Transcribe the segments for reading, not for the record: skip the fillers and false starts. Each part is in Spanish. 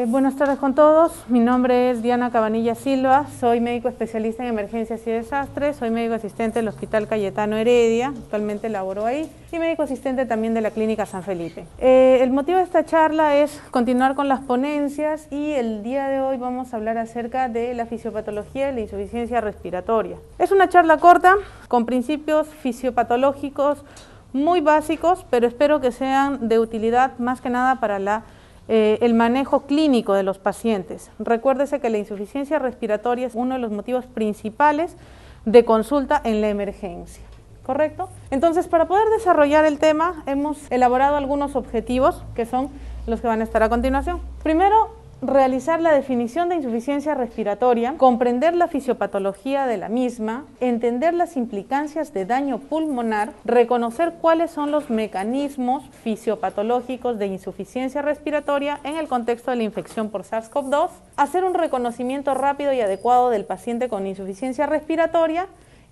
Buenas tardes con todos, mi nombre es Diana Cabanilla Silva, soy médico especialista en emergencias y desastres, soy médico asistente del Hospital Cayetano Heredia, actualmente laboro ahí, y médico asistente también de la Clínica San Felipe. El motivo de esta charla es continuar con las ponencias y el día de hoy vamos a hablar acerca de la fisiopatología de la insuficiencia respiratoria. Es una charla corta con principios fisiopatológicos muy básicos, pero espero que sean de utilidad más que nada para el manejo clínico de los pacientes. Recuérdese que la insuficiencia respiratoria es uno de los motivos principales de consulta en la emergencia, ¿correcto? Entonces, para poder desarrollar el tema, hemos elaborado algunos objetivos que son los que van a estar a continuación. Primero, realizar la definición de insuficiencia respiratoria, comprender la fisiopatología de la misma, entender las implicancias de daño pulmonar, reconocer cuáles son los mecanismos fisiopatológicos de insuficiencia respiratoria en el contexto de la infección por SARS-CoV-2, hacer un reconocimiento rápido y adecuado del paciente con insuficiencia respiratoria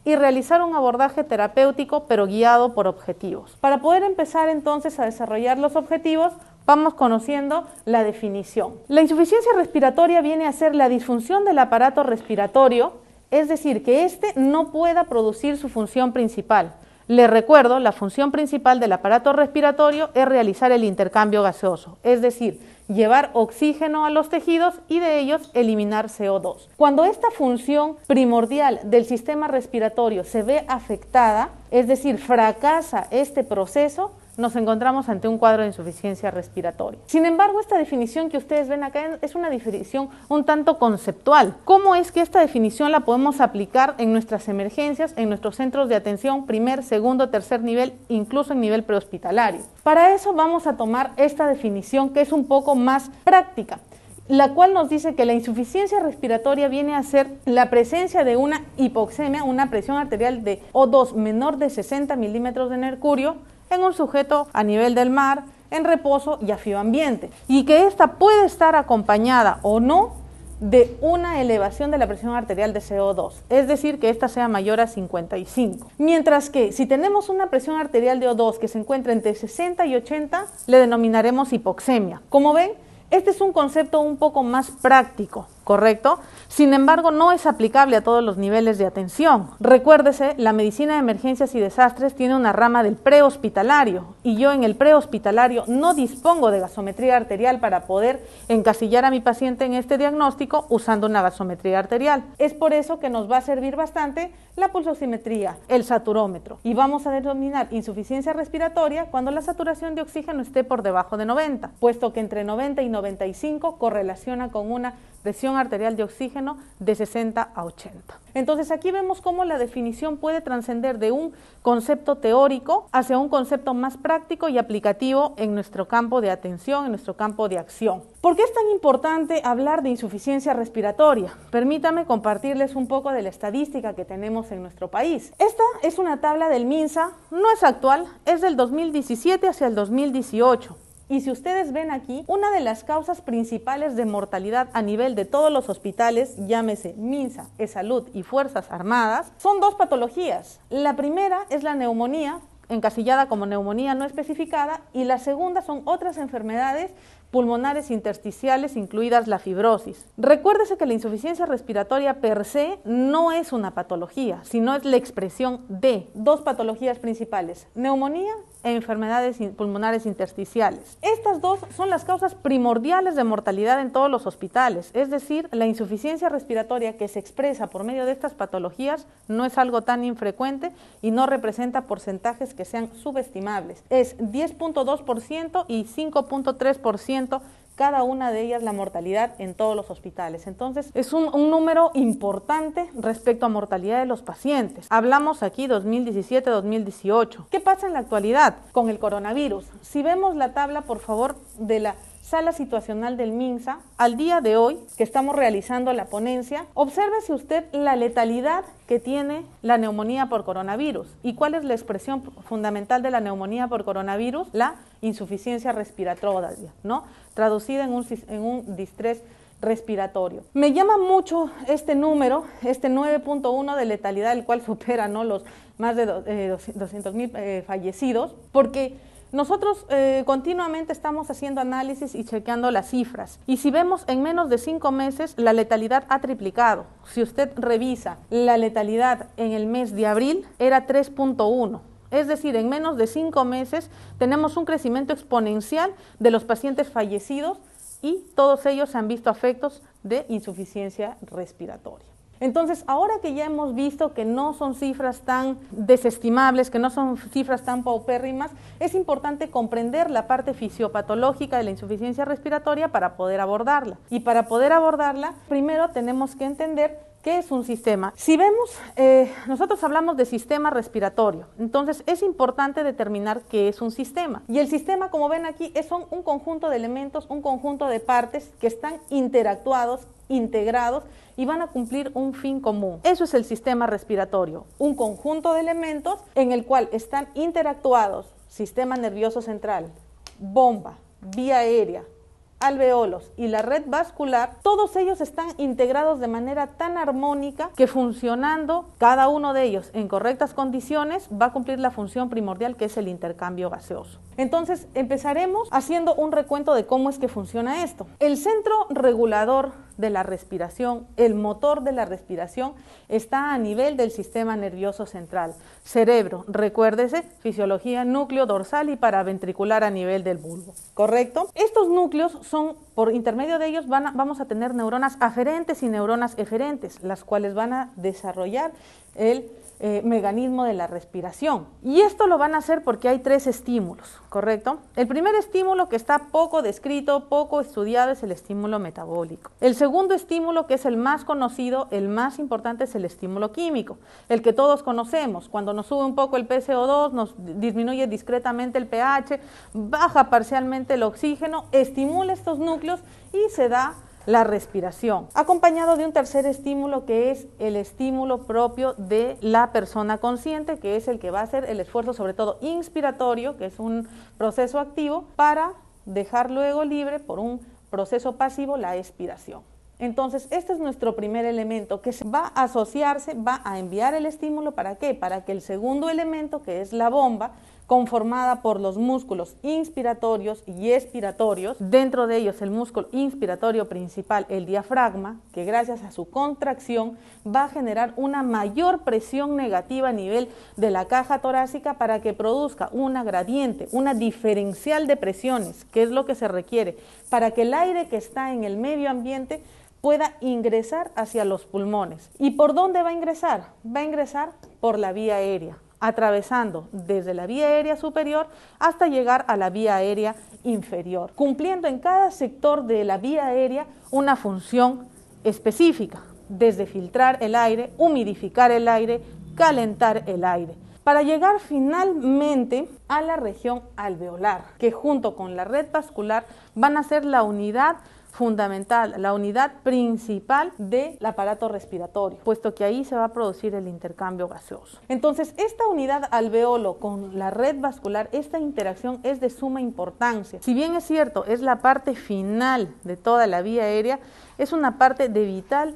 y realizar un abordaje terapéutico pero guiado por objetivos. Para poder empezar entonces a desarrollar los objetivos, vamos conociendo la definición. La insuficiencia respiratoria viene a ser la disfunción del aparato respiratorio, es decir, que éste no pueda producir su función principal. Les recuerdo, la función principal del aparato respiratorio es realizar el intercambio gaseoso, es decir, llevar oxígeno a los tejidos y de ellos eliminar CO2. Cuando esta función primordial del sistema respiratorio se ve afectada, es decir, fracasa este proceso, nos encontramos ante un cuadro de insuficiencia respiratoria. Sin embargo, esta definición que ustedes ven acá es una definición un tanto conceptual. ¿Cómo es que esta definición la podemos aplicar en nuestras emergencias, en nuestros centros de atención, primer, segundo, tercer nivel, incluso en nivel prehospitalario? Para eso vamos a tomar esta definición que es un poco más práctica, la cual nos dice que la insuficiencia respiratoria viene a ser la presencia de una hipoxemia, una presión arterial de O2 menor de 60 milímetros de mercurio, en un sujeto a nivel del mar, en reposo y a frío ambiente, y que esta puede estar acompañada o no de una elevación de la presión arterial de CO2, es decir, que esta sea mayor a 55. Mientras que si tenemos una presión arterial de O2 que se encuentra entre 60 y 80, le denominaremos hipoxemia. Como ven, este es un concepto un poco más práctico, ¿correcto? Sin embargo, no es aplicable a todos los niveles de atención. Recuérdese, la medicina de emergencias y desastres tiene una rama del prehospitalario y yo en el prehospitalario no dispongo de gasometría arterial para poder encasillar a mi paciente en este diagnóstico usando una gasometría arterial. Es por eso que nos va a servir bastante la pulsosimetría, el saturómetro, y vamos a denominar insuficiencia respiratoria cuando la saturación de oxígeno esté por debajo de 90, puesto que entre 90 y 95 correlaciona con una presión arterial de oxígeno de 60 a 80. Entonces aquí vemos cómo la definición puede trascender de un concepto teórico hacia un concepto más práctico y aplicativo en nuestro campo de atención, en nuestro campo de acción. ¿Por qué es tan importante hablar de insuficiencia respiratoria? Permítame compartirles un poco de la estadística que tenemos en nuestro país. Esta es una tabla del MINSA, no es actual, es del 2017 hacia el 2018. Y si ustedes ven aquí, una de las causas principales de mortalidad a nivel de todos los hospitales, llámese MINSA, eSalud y Fuerzas Armadas, son dos patologías. La primera es la neumonía, encasillada como neumonía no especificada, y la segunda son otras enfermedades pulmonares intersticiales, incluidas la fibrosis. Recuérdese que la insuficiencia respiratoria per se no es una patología, sino es la expresión de dos patologías principales, neumonía e enfermedades pulmonares intersticiales. Estas dos son las causas primordiales de mortalidad en todos los hospitales, es decir, la insuficiencia respiratoria que se expresa por medio de estas patologías no es algo tan infrecuente y no representa porcentajes que sean subestimables. Es 10.2% y 5.3% cada una de ellas la mortalidad en todos los hospitales. Entonces, es un número importante respecto a mortalidad de los pacientes. Hablamos aquí 2017-2018. ¿Qué pasa en la actualidad con el coronavirus? Si vemos la tabla, por favor, de la sala situacional del MINSA, al día de hoy, que estamos realizando la ponencia, obsérvese usted la letalidad que tiene la neumonía por coronavirus. ¿Y cuál es la expresión fundamental de la neumonía por coronavirus? La insuficiencia respiratoria, ¿no? Traducida en un distrés respiratorio. Me llama mucho este número, este 9.1 de letalidad, el cual supera, ¿no?, los más de 200,000 fallecidos, porque Nosotros continuamente estamos haciendo análisis y chequeando las cifras. Y si vemos en menos de 5 meses, la letalidad ha triplicado. Si usted revisa la letalidad en el mes de abril, era 3.1. Es decir, en menos de 5 meses tenemos un crecimiento exponencial de los pacientes fallecidos y todos ellos han visto afectos de insuficiencia respiratoria. Entonces, ahora que ya hemos visto que no son cifras tan desestimables, que no son cifras tan paupérrimas, es importante comprender la parte fisiopatológica de la insuficiencia respiratoria para poder abordarla. Y para poder abordarla, primero tenemos que entender ¿qué es un sistema? Si vemos, nosotros hablamos de sistema respiratorio, entonces es importante determinar qué es un sistema. Y el sistema, como ven aquí, es un conjunto de elementos, un conjunto de partes que están interactuados, integrados y van a cumplir un fin común. Eso es el sistema respiratorio, un conjunto de elementos en el cual están interactuados sistema nervioso central, bomba, vía aérea, alveolos y la red vascular, todos ellos están integrados de manera tan armónica que funcionando cada uno de ellos en correctas condiciones va a cumplir la función primordial que es el intercambio gaseoso. Entonces empezaremos haciendo un recuento de cómo es que funciona esto. El centro regulador de la respiración, el motor de la respiración está a nivel del sistema nervioso central. Cerebro, recuérdese, fisiología, núcleo dorsal y paraventricular a nivel del bulbo, ¿correcto? Estos núcleos son, por intermedio de ellos vamos a tener neuronas aferentes y neuronas eferentes, las cuales van a desarrollar el mecanismo de la respiración. Y esto lo van a hacer porque hay 3 estímulos, ¿correcto? El primer estímulo que está poco descrito, poco estudiado, es el estímulo metabólico. El segundo estímulo, que es el más conocido, el más importante, es el estímulo químico, el que todos conocemos. Cuando nos sube un poco el PCO2, nos disminuye discretamente el pH, baja parcialmente el oxígeno, estimula estos núcleos y se da la respiración, acompañado de un tercer estímulo que es el estímulo propio de la persona consciente, que es el que va a hacer el esfuerzo sobre todo inspiratorio, que es un proceso activo, para dejar luego libre por un proceso pasivo la expiración. Entonces, este es nuestro primer elemento que va a asociarse, va a enviar el estímulo, ¿para qué? Para que el segundo elemento, que es la bomba, conformada por los músculos inspiratorios y expiratorios, dentro de ellos el músculo inspiratorio principal, el diafragma, que gracias a su contracción va a generar una mayor presión negativa a nivel de la caja torácica para que produzca una gradiente, una diferencial de presiones, que es lo que se requiere para que el aire que está en el medio ambiente pueda ingresar hacia los pulmones. ¿Y por dónde va a ingresar? Va a ingresar por la vía aérea, atravesando desde la vía aérea superior hasta llegar a la vía aérea inferior, cumpliendo en cada sector de la vía aérea una función específica, desde filtrar el aire, humidificar el aire, calentar el aire, para llegar finalmente a la región alveolar, que junto con la red vascular van a ser la unidad fundamental, la unidad principal del aparato respiratorio, puesto que ahí se va a producir el intercambio gaseoso. Entonces, esta unidad alveolo con la red vascular, esta interacción es de suma importancia. Si bien es cierto, es la parte final de toda la vía aérea, es una parte de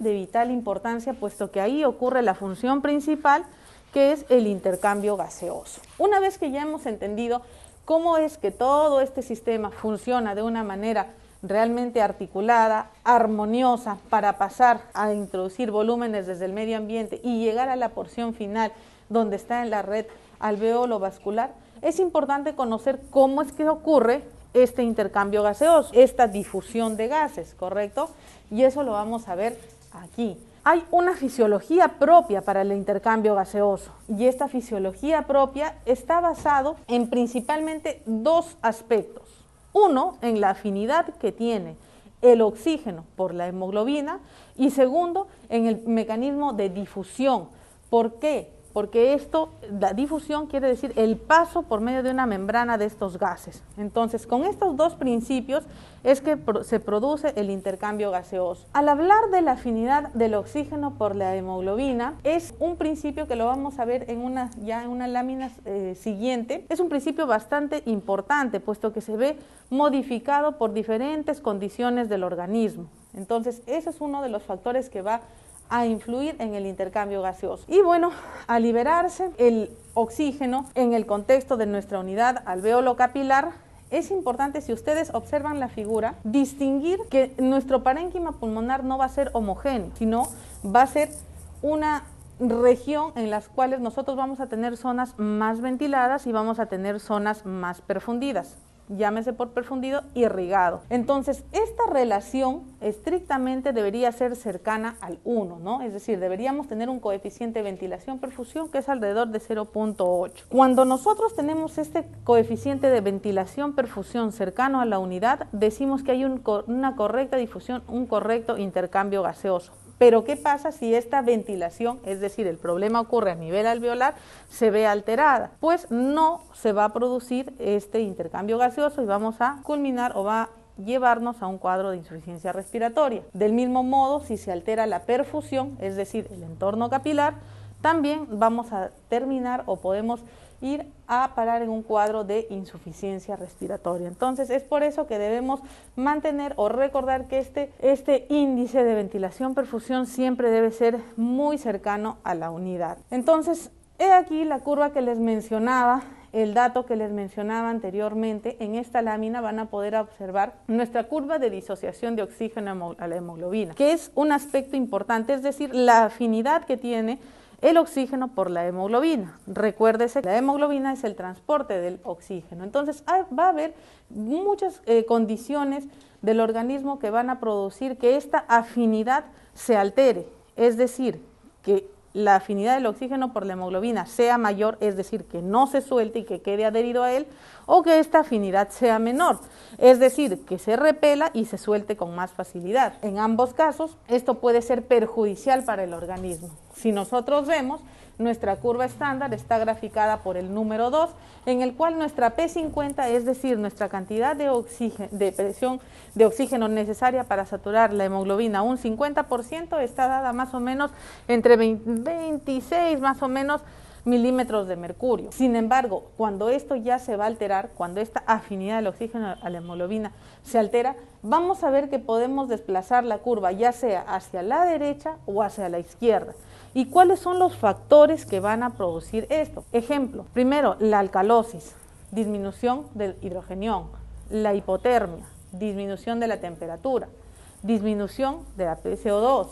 vital importancia, puesto que ahí ocurre la función principal, que es el intercambio gaseoso. Una vez que ya hemos entendido cómo es que todo este sistema funciona de una manera realmente articulada, armoniosa, para pasar a introducir volúmenes desde el medio ambiente y llegar a la porción final donde está en la red alveolo-vascular, es importante conocer cómo es que ocurre este intercambio gaseoso, esta difusión de gases, ¿correcto? Y eso lo vamos a ver aquí. Hay una fisiología propia para el intercambio gaseoso y esta fisiología propia está basado en principalmente 2 aspectos. Uno, en la afinidad que tiene el oxígeno por la hemoglobina y segundo, en el mecanismo de difusión. ¿Por qué? Porque la difusión quiere decir el paso por medio de una membrana de estos gases. Entonces, con estos 2 principios es que se produce el intercambio gaseoso. Al hablar de la afinidad del oxígeno por la hemoglobina, es un principio que lo vamos a ver en una lámina siguiente. Es un principio bastante importante, puesto que se ve modificado por diferentes condiciones del organismo. Entonces, ese es uno de los factores que va a influir en el intercambio gaseoso. Y bueno, al liberarse el oxígeno en el contexto de nuestra unidad alveolo capilar, es importante, si ustedes observan la figura, distinguir que nuestro parénquima pulmonar no va a ser homogéneo, sino va a ser una región en las cuales nosotros vamos a tener zonas más ventiladas y vamos a tener zonas más perfundidas. Llámese por perfundido, irrigado. Entonces, esta relación estrictamente debería ser cercana al 1, ¿no? Es decir, deberíamos tener un coeficiente de ventilación-perfusión que es alrededor de 0.8. Cuando nosotros tenemos este coeficiente de ventilación-perfusión cercano a la unidad, decimos que hay una correcta difusión, un correcto intercambio gaseoso. Pero ¿qué pasa si esta ventilación, es decir, el problema ocurre a nivel alveolar, se ve alterada? Pues no se va a producir este intercambio gaseoso y vamos a culminar o va a llevarnos a un cuadro de insuficiencia respiratoria. Del mismo modo, si se altera la perfusión, es decir, el entorno capilar, también vamos a terminar o podemos ir a parar en un cuadro de insuficiencia respiratoria. Entonces, es por eso que debemos mantener o recordar que este índice de ventilación-perfusión siempre debe ser muy cercano a la unidad. Entonces, he aquí la curva que les mencionaba, el dato que les mencionaba anteriormente. En esta lámina van a poder observar nuestra curva de disociación de oxígeno a la hemoglobina, que es un aspecto importante, es decir, la afinidad que tiene el oxígeno por la hemoglobina. Recuérdese que la hemoglobina es el transporte del oxígeno. Entonces va a haber muchas condiciones del organismo que van a producir que esta afinidad se altere, es decir, que la afinidad del oxígeno por la hemoglobina sea mayor, es decir, que no se suelte y que quede adherido a él, o que esta afinidad sea menor, es decir, que se repela y se suelte con más facilidad. En ambos casos, esto puede ser perjudicial para el organismo. Si nosotros vemos, nuestra curva estándar está graficada por el número 2, en el cual nuestra P50, es decir, nuestra cantidad de presión de oxígeno necesaria para saturar la hemoglobina un 50%, está dada más o menos entre 26 más o menos milímetros de mercurio. Sin embargo, cuando esto ya se va a alterar, cuando esta afinidad del oxígeno a la hemoglobina se altera, vamos a ver que podemos desplazar la curva ya sea hacia la derecha o hacia la izquierda. ¿Y cuáles son los factores que van a producir esto? Ejemplo, primero, la alcalosis, disminución del hidrogenión, la hipotermia, disminución de la temperatura, disminución de la PCO2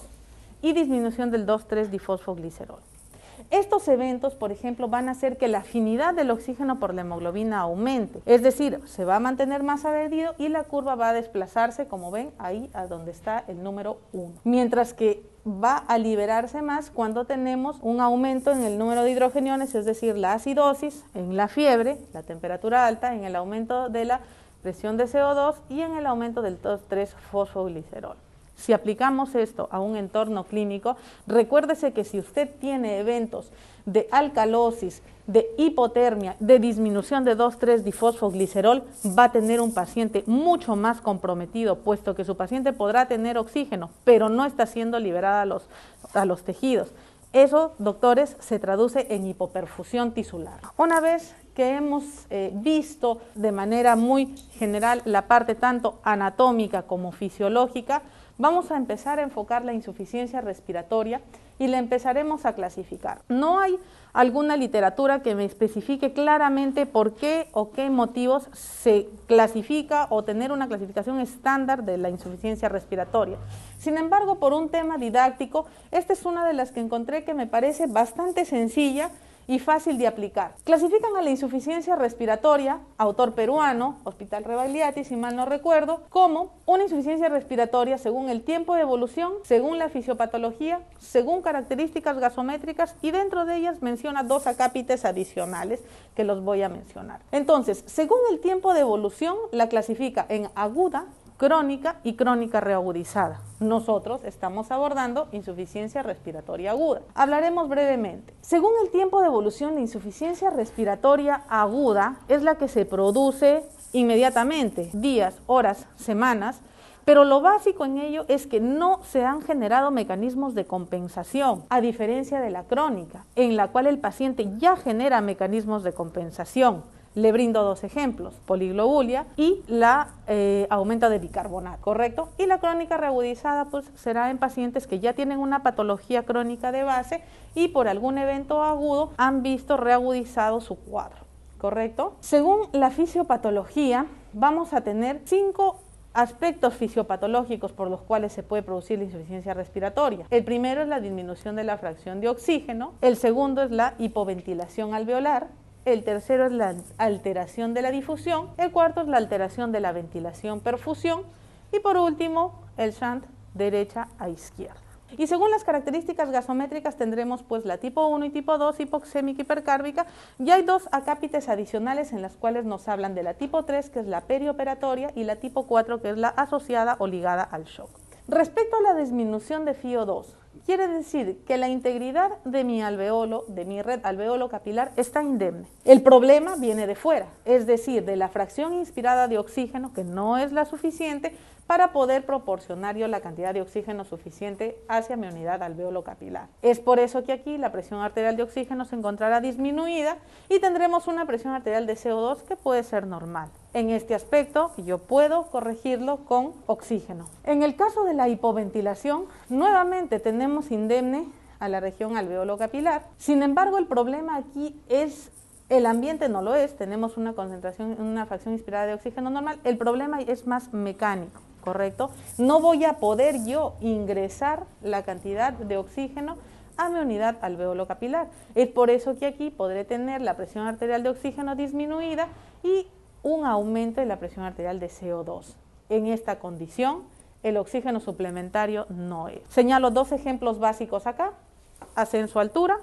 y disminución del 2,3-difosfoglicerol. Estos eventos, por ejemplo, van a hacer que la afinidad del oxígeno por la hemoglobina aumente, es decir, se va a mantener más adherido y la curva va a desplazarse, como ven, ahí a donde está el número 1. Mientras que va a liberarse más cuando tenemos un aumento en el número de hidrogeniones, es decir, la acidosis, en la fiebre, la temperatura alta, en el aumento de la presión de CO2 y en el aumento del 2,3-fosfoglicerol. Si aplicamos esto a un entorno clínico, recuérdese que si usted tiene eventos de alcalosis, de hipotermia, de disminución de 2,3-difosfoglicerol, va a tener un paciente mucho más comprometido, puesto que su paciente podrá tener oxígeno, pero no está siendo liberada a los tejidos. Eso, doctores, se traduce en hipoperfusión tisular. Una vez que hemos visto de manera muy general la parte tanto anatómica como fisiológica, vamos a empezar a enfocar la insuficiencia respiratoria y la empezaremos a clasificar. No hay alguna literatura que me especifique claramente por qué o qué motivos se clasifica o tener una clasificación estándar de la insuficiencia respiratoria. Sin embargo, por un tema didáctico, esta es una de las que encontré que me parece bastante sencilla y fácil de aplicar. Clasifican a la insuficiencia respiratoria, autor peruano, Hospital Rebagliati, si mal no recuerdo, como una insuficiencia respiratoria según el tiempo de evolución, según la fisiopatología, según características gasométricas y dentro de ellas menciona 2 acápites adicionales que los voy a mencionar. Entonces, según el tiempo de evolución, la clasifica en aguda, crónica y crónica reagudizada. Nosotros estamos abordando insuficiencia respiratoria aguda. Hablaremos brevemente. Según el tiempo de evolución, la insuficiencia respiratoria aguda es la que se produce inmediatamente, días, horas, semanas, pero lo básico en ello es que no se han generado mecanismos de compensación, a diferencia de la crónica, en la cual el paciente ya genera mecanismos de compensación. Le brindo dos ejemplos, poliglobulia y aumento de bicarbonato, ¿correcto? Y la crónica reagudizada pues será en pacientes que ya tienen una patología crónica de base y por algún evento agudo han visto reagudizado su cuadro, ¿correcto? Según la fisiopatología, vamos a tener 5 aspectos fisiopatológicos por los cuales se puede producir la insuficiencia respiratoria. El primero es la disminución de la fracción de oxígeno, el segundo es la hipoventilación alveolar, el tercero es la alteración de la difusión, el cuarto es la alteración de la ventilación-perfusión y por último el shunt derecha a izquierda. Y según las características gasométricas tendremos pues la tipo 1 y tipo 2 hipoxémica hipercárbica, y hay 2 acápites adicionales en las cuales nos hablan de la tipo 3 que es la perioperatoria y la tipo 4 que es la asociada o ligada al shock. Respecto a la disminución de FiO2, quiere decir que la integridad de mi alveolo, de mi red alveolo capilar está indemne. El problema viene de fuera, es decir, de la fracción inspirada de oxígeno que no es la suficiente para poder proporcionar yo la cantidad de oxígeno suficiente hacia mi unidad alveolo capilar. Es por eso que aquí la presión arterial de oxígeno se encontrará disminuida y tendremos una presión arterial de CO2 que puede ser normal. En este aspecto yo puedo corregirlo con oxígeno. En el caso de la hipoventilación, nuevamente tenemos indemne a la región alveolo capilar. Sin embargo, el problema aquí es el ambiente no lo es, tenemos una concentración, una fracción inspirada de oxígeno normal. El problema es más mecánico, ¿correcto? No voy a poder yo ingresar la cantidad de oxígeno a mi unidad alveolo capilar. Es por eso que aquí podré tener la presión arterial de oxígeno disminuida y un aumento en la presión arterial de CO2. En esta condición, el oxígeno suplementario no es. Señalo 2 ejemplos básicos acá: ascenso a altura,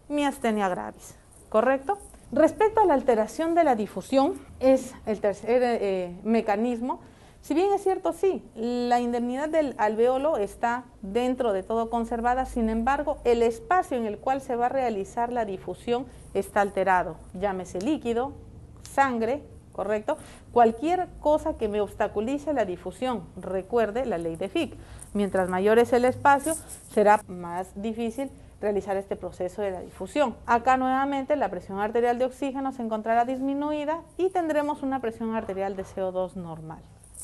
miastenia gravis, ¿correcto? Respecto a la alteración de la difusión, es el tercer mecanismo. Si bien es cierto, sí, la indemnidad del alveolo está dentro de todo conservada, sin embargo, el espacio en el cual se va a realizar la difusión está alterado, llámese líquido, sangre, ¿correcto? Cualquier cosa que me obstaculice la difusión. Recuerde la ley de Fick. Mientras mayor es el espacio, será más difícil realizar este proceso de la difusión. Acá nuevamente la presión arterial de oxígeno se encontrará disminuida y tendremos una presión arterial de CO2 normal.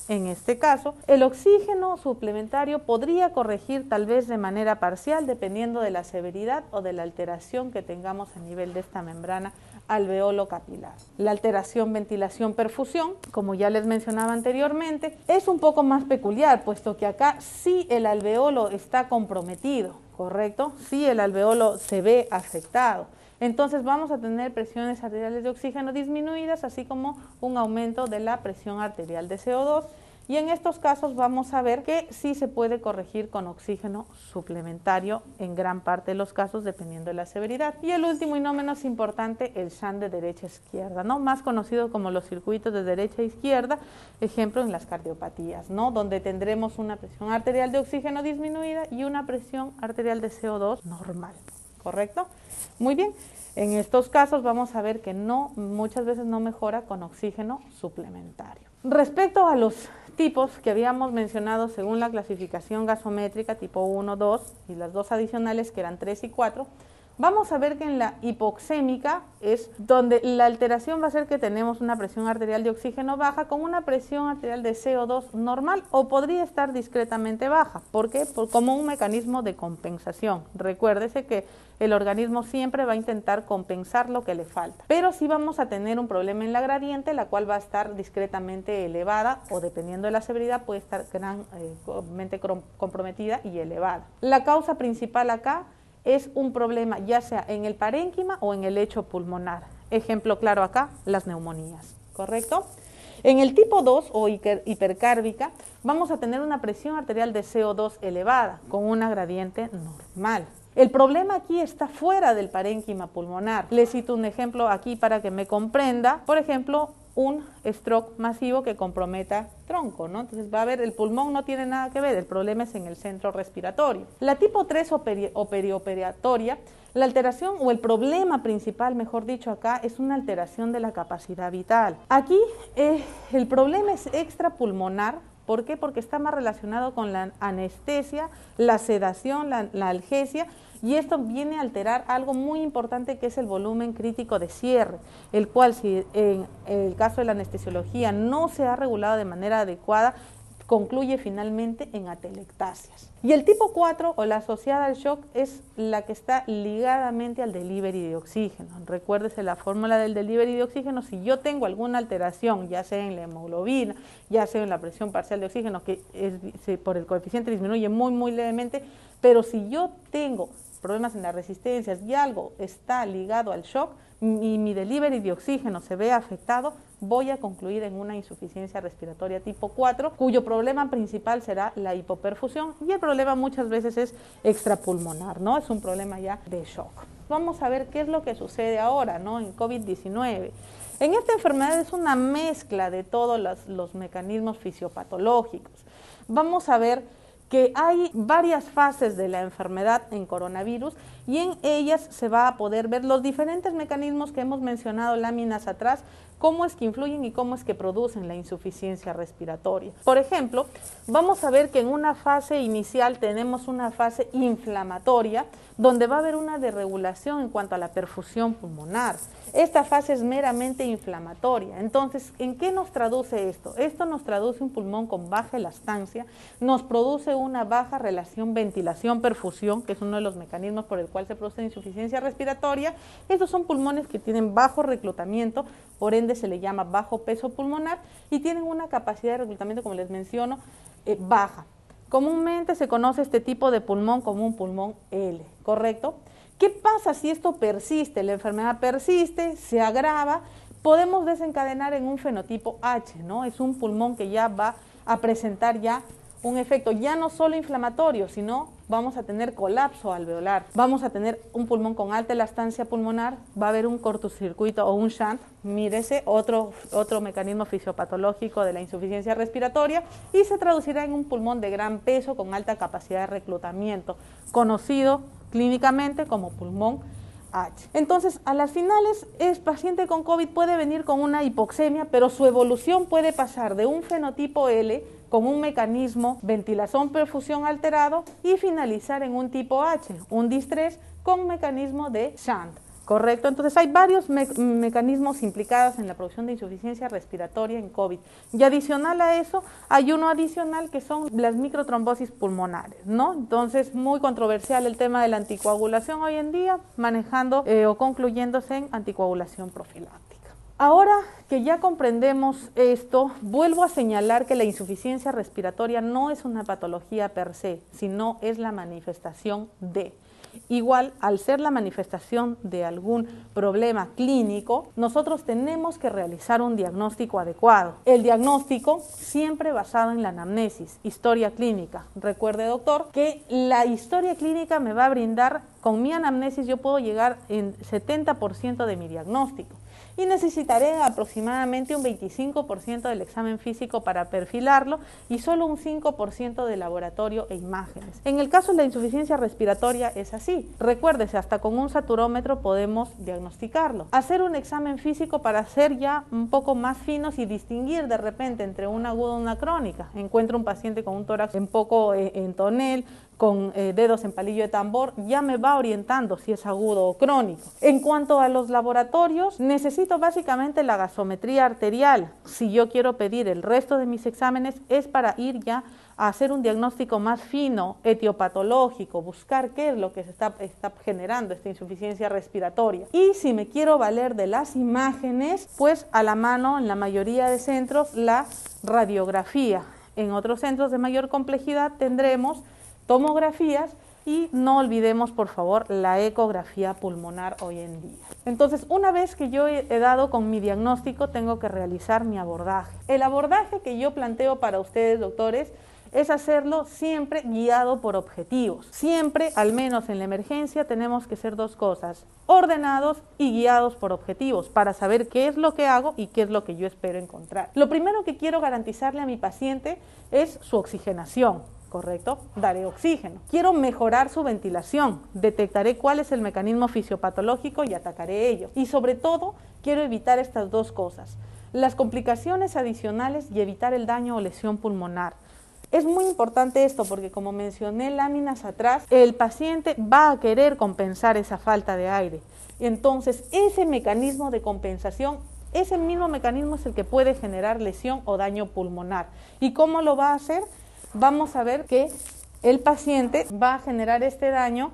En este caso, el oxígeno suplementario podría corregir tal vez de manera parcial dependiendo de la severidad o de la alteración que tengamos a nivel de esta membrana alveolo capilar. La alteración ventilación-perfusión, como ya les mencionaba anteriormente, es un poco más peculiar, puesto que acá sí el alveolo está comprometido, ¿correcto? Sí el alveolo se ve afectado. Entonces vamos a tener presiones arteriales de oxígeno disminuidas, así como un aumento de la presión arterial de CO2. Y en estos casos vamos a ver que sí se puede corregir con oxígeno suplementario en gran parte de los casos, dependiendo de la severidad. Y el último y no menos importante, el shunt de derecha a izquierda, ¿no? Más conocido como los circuitos de derecha a izquierda, ejemplo en las cardiopatías, ¿no? Donde tendremos una presión arterial de oxígeno disminuida y una presión arterial de CO2 normal, ¿correcto? Muy bien, en estos casos vamos a ver que muchas veces no mejora con oxígeno suplementario. Respecto a los tipos que habíamos mencionado según la clasificación gasométrica, tipo 1, 2 y las 2 adicionales que eran 3 y 4, vamos a ver que en la hipoxémica es donde la alteración va a ser que tenemos una presión arterial de oxígeno baja con una presión arterial de CO2 normal o podría estar discretamente baja. ¿Por qué? Como un mecanismo de compensación. Recuérdese que el organismo siempre va a intentar compensar lo que le falta. Pero sí vamos a tener un problema en la gradiente, la cual va a estar discretamente elevada o dependiendo de la severidad puede estar grandemente comprometida y elevada. La causa principal acá es un problema ya sea en el parénquima o en el lecho pulmonar. Ejemplo claro acá, las neumonías, ¿correcto? En el tipo 2 o hipercárbica vamos a tener una presión arterial de CO2 elevada con una gradiente normal. El problema aquí está fuera del parénquima pulmonar. Les cito un ejemplo aquí para que me comprenda. Por ejemplo, un stroke masivo que comprometa tronco, ¿no? Entonces va a ver, el pulmón no tiene nada que ver, el problema es en el centro respiratorio. La tipo 3 o perioperatoria, la alteración o el problema principal, mejor dicho acá, es una alteración de la capacidad vital. Aquí el problema es extrapulmonar. ¿Por qué? Porque está más relacionado con la anestesia, la sedación, la analgesia y esto viene a alterar algo muy importante que es el volumen crítico de cierre, el cual si en el caso de la anestesiología no se ha regulado de manera adecuada, concluye finalmente en atelectasias. Y el tipo 4 o la asociada al shock es la que está ligadamente al delivery de oxígeno. Recuérdese la fórmula del delivery de oxígeno. Si yo tengo alguna alteración, ya sea en la hemoglobina, ya sea en la presión parcial de oxígeno, que por el coeficiente disminuye muy levemente, pero si yo tengo problemas en las resistencias y algo está ligado al shock y mi delivery de oxígeno se ve afectado, voy a concluir en una insuficiencia respiratoria tipo 4, cuyo problema principal será la hipoperfusión, y el problema muchas veces es extrapulmonar, ¿no? Es un problema ya de shock. Vamos a ver qué es lo que sucede ahora, ¿no? En COVID-19. En esta enfermedad es una mezcla de todos los mecanismos fisiopatológicos. Vamos a ver que hay varias fases de la enfermedad en coronavirus y en ellas se va a poder ver los diferentes mecanismos que hemos mencionado láminas atrás, cómo es que influyen y cómo es que producen la insuficiencia respiratoria. Por ejemplo, vamos a ver que en una fase inicial tenemos una fase inflamatoria, donde va a haber una desregulación en cuanto a la perfusión pulmonar. Esta fase es meramente inflamatoria. Entonces, ¿en qué nos traduce esto? Esto nos traduce un pulmón con baja elastancia, nos produce una baja relación ventilación-perfusión, que es uno de los mecanismos por el cual se produce insuficiencia respiratoria. Estos son pulmones que tienen bajo reclutamiento, por ende se le llama bajo peso pulmonar, y tienen una capacidad de reclutamiento, como les menciono, baja. Comúnmente se conoce este tipo de pulmón como un pulmón L, ¿correcto? ¿Qué pasa si esto persiste? La enfermedad persiste, se agrava, podemos desencadenar en un fenotipo H, ¿no? Es un pulmón que ya va a presentar ya un efecto ya no solo inflamatorio, sino vamos a tener colapso alveolar, vamos a tener un pulmón con alta elastancia pulmonar, va a haber un cortocircuito o un shunt, mírese, otro mecanismo fisiopatológico de la insuficiencia respiratoria, y se traducirá en un pulmón de gran peso con alta capacidad de reclutamiento, conocido clínicamente como pulmón H. Entonces, a las finales, el paciente con COVID puede venir con una hipoxemia, pero su evolución puede pasar de un fenotipo L con un mecanismo ventilación-perfusión alterado y finalizar en un tipo H, un distrés con mecanismo de shunt, ¿correcto? Entonces hay varios mecanismos implicados en la producción de insuficiencia respiratoria en COVID. Y adicional a eso, hay uno adicional que son las microtrombosis pulmonares, ¿no? Entonces, muy controversial el tema de la anticoagulación hoy en día, manejando o concluyéndose en anticoagulación profiláctica. Ahora que ya comprendemos esto, vuelvo a señalar que la insuficiencia respiratoria no es una patología per se, sino es la manifestación de. Igual, al ser la manifestación de algún problema clínico, nosotros tenemos que realizar un diagnóstico adecuado. El diagnóstico siempre basado en la anamnesis, historia clínica. Recuerde, doctor, que la historia clínica me va a brindar, con mi anamnesis yo puedo llegar en 70% de mi diagnóstico. Y necesitaré aproximadamente un 25% del examen físico para perfilarlo y solo un 5% de laboratorio e imágenes. En el caso de la insuficiencia respiratoria es así. Recuérdese, hasta con un saturómetro podemos diagnosticarlo. Hacer un examen físico para ser ya un poco más finos y distinguir de repente entre una aguda y una crónica. Encuentro un paciente con un tórax un poco en tonel, con dedos en palillo de tambor, ya me va orientando si es agudo o crónico. En cuanto a los laboratorios, necesito básicamente la gasometría arterial. Si yo quiero pedir el resto de mis exámenes, es para ir ya a hacer un diagnóstico más fino, etiopatológico, buscar qué es lo que se está generando esta insuficiencia respiratoria. Y si me quiero valer de las imágenes, pues a la mano en la mayoría de centros la radiografía. En otros centros de mayor complejidad tendremos tomografías y no olvidemos, por favor, la ecografía pulmonar hoy en día. Entonces, una vez que yo he dado con mi diagnóstico, tengo que realizar mi abordaje. El abordaje que yo planteo para ustedes, doctores, es hacerlo siempre guiado por objetivos. Siempre, al menos en la emergencia, tenemos que ser dos cosas: ordenados y guiados por objetivos, para saber qué es lo que hago y qué es lo que yo espero encontrar. Lo primero que quiero garantizarle a mi paciente es su oxigenación. ¿Correcto? Daré oxígeno. Quiero mejorar su ventilación, detectaré cuál es el mecanismo fisiopatológico y atacaré ello. Y sobre todo, quiero evitar estas dos cosas: las complicaciones adicionales y evitar el daño o lesión pulmonar. Es muy importante esto porque, como mencioné láminas atrás, el paciente va a querer compensar esa falta de aire. Entonces, ese mecanismo de compensación, ese mismo mecanismo es el que puede generar lesión o daño pulmonar. ¿Y cómo lo va a hacer? Vamos a ver que el paciente va a generar este daño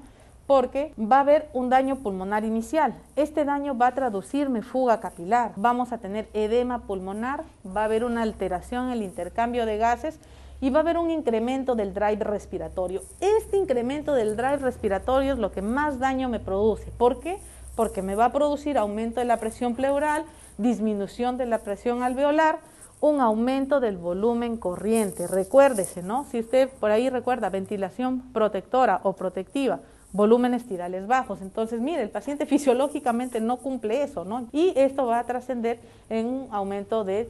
porque va a haber un daño pulmonar inicial. Este daño va a traducirme fuga capilar, vamos a tener edema pulmonar, va a haber una alteración en el intercambio de gases y va a haber un incremento del drive respiratorio. Este incremento del drive respiratorio es lo que más daño me produce. ¿Por qué? Porque me va a producir aumento de la presión pleural, disminución de la presión alveolar, un aumento del volumen corriente. Recuérdese, ¿no? Si usted por ahí recuerda ventilación protectora o protectiva, volúmenes tirales bajos. Entonces, mire, el paciente fisiológicamente no cumple eso, ¿no? Y esto va a trascender en un aumento del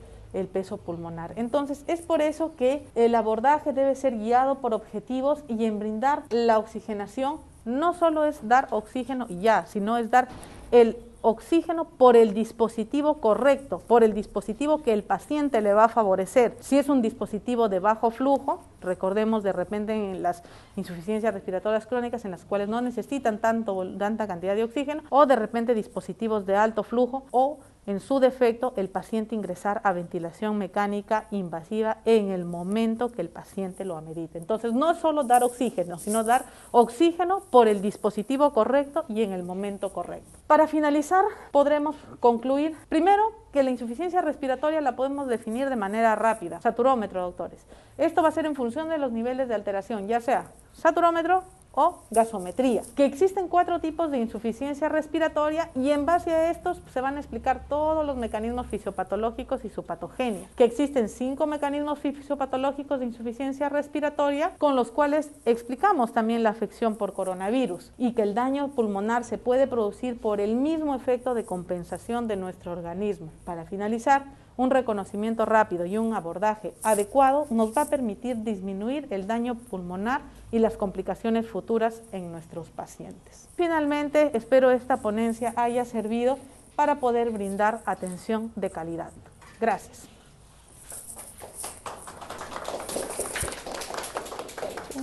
peso pulmonar. Entonces, es por eso que el abordaje debe ser guiado por objetivos y en brindar la oxigenación. No solo es dar oxígeno y ya, sino es dar el oxígeno por el dispositivo correcto, por el dispositivo que el paciente le va a favorecer. Si es un dispositivo de bajo flujo, recordemos de repente en las insuficiencias respiratorias crónicas en las cuales no necesitan tanta cantidad de oxígeno, o de repente dispositivos de alto flujo, o en su defecto el paciente ingresar a ventilación mecánica invasiva en el momento que el paciente lo amerite. Entonces, no es solo dar oxígeno, sino dar oxígeno por el dispositivo correcto y en el momento correcto. Para finalizar, podremos concluir, primero, que la insuficiencia respiratoria la podemos definir de manera rápida. Saturómetro, doctores. Esto va a ser en función de los niveles de alteración, ya sea saturómetro o gasometría, que existen 4 tipos de insuficiencia respiratoria y en base a estos se van a explicar todos los mecanismos fisiopatológicos y su patogenia, que existen 5 mecanismos fisiopatológicos de insuficiencia respiratoria con los cuales explicamos también la afección por coronavirus y que el daño pulmonar se puede producir por el mismo efecto de compensación de nuestro organismo. Para finalizar, un reconocimiento rápido y un abordaje adecuado nos va a permitir disminuir el daño pulmonar y las complicaciones futuras en nuestros pacientes. Finalmente, espero esta ponencia haya servido para poder brindar atención de calidad. Gracias.